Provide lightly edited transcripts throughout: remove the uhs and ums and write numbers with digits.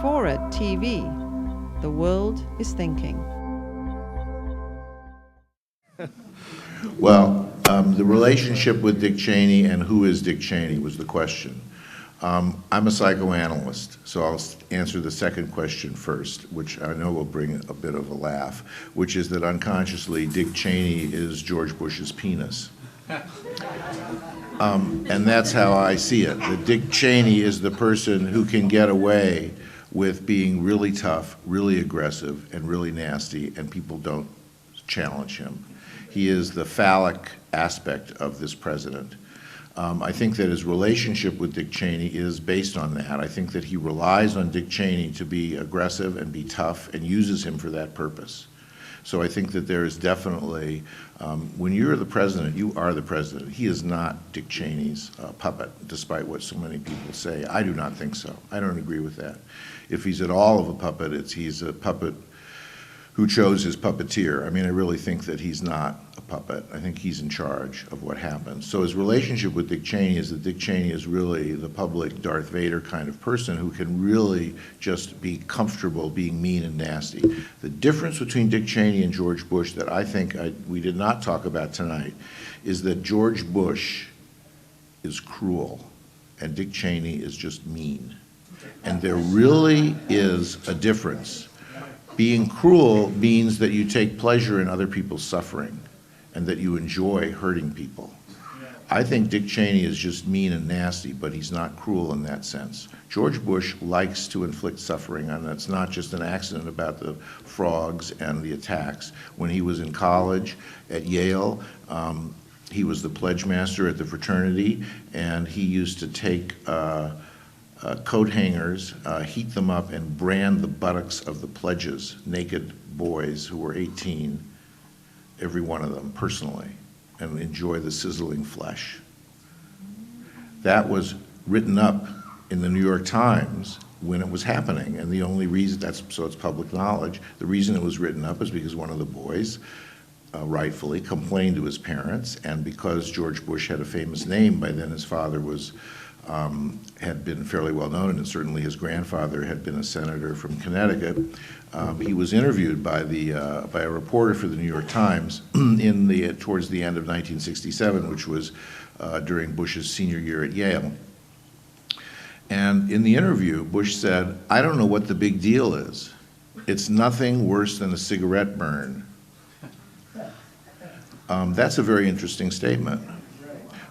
FORA.tv. The world is thinking. Well, the relationship with Dick Cheney and who is Dick Cheney was the question. I'm a psychoanalyst, so I'll answer the second question first, which I know will bring a bit of a laugh, which is that unconsciously Dick Cheney is George Bush's penis. And that's how I see it, that Dick Cheney is the person who can get away with being really tough, really aggressive, and really nasty, and people don't challenge him. He is the phallic aspect of this president. I think that his relationship with Dick Cheney is based on that. I think that he relies on Dick Cheney to be aggressive and be tough and uses him for that purpose. So I think that there is definitely, when you're the president, you are the president. He is not Dick Cheney's puppet, despite what so many people say. I do not think so. I don't agree with that. If he's at all of a puppet, he's a puppet who chose his puppeteer. I mean, I really think that he's not a puppet. I think he's in charge of what happens. So his relationship with Dick Cheney is that Dick Cheney is really the public Darth Vader kind of person who can really just be comfortable being mean and nasty. The difference between Dick Cheney and George Bush that I think we did not talk about tonight is that George Bush is cruel and Dick Cheney is just mean. And there really is a difference. Being cruel means that you take pleasure in other people's suffering and that you enjoy hurting people. I think Dick Cheney is just mean and nasty, but he's not cruel in that sense. George Bush likes to inflict suffering, and that's not just an accident about the frogs and the attacks. When he was in college at Yale, he was the pledge master at the fraternity, and he used to take coat hangers, heat them up, and brand the buttocks of the pledges, naked boys who were 18, every one of them personally, and enjoy the sizzling flesh. That was written up in the New York Times when it was happening, and the only reason, so it's public knowledge, the reason it was written up is because one of the boys, rightfully, complained to his parents, and because George Bush had a famous name by then, his father was had been fairly well known, and certainly his grandfather had been a senator from Connecticut. He was interviewed by a reporter for the New York Times towards the end of 1967, which was during Bush's senior year at Yale. And in the interview, Bush said, "I don't know what the big deal is. It's nothing worse than a cigarette burn." That's a very interesting statement.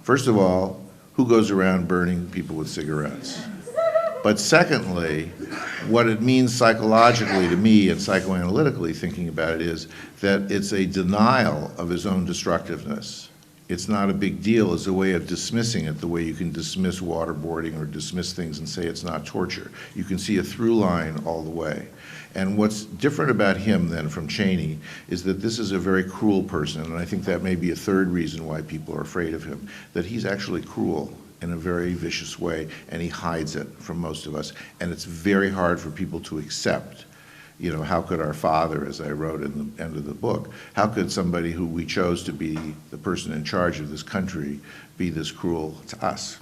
First of all, who goes around burning people with cigarettes? But secondly, what it means psychologically to me and psychoanalytically thinking about it is that it's a denial of his own destructiveness. It's not a big deal as a way of dismissing it, the way you can dismiss waterboarding or dismiss things and say it's not torture. You can see a through line all the way. And what's different about him then from Cheney is that this is a very cruel person, and I think that may be a third reason why people are afraid of him, that he's actually cruel in a very vicious way, and he hides it from most of us. And it's very hard for people to accept. You know, how could our father, as I wrote in the end of the book, how could somebody who we chose to be the person in charge of this country be this cruel to us?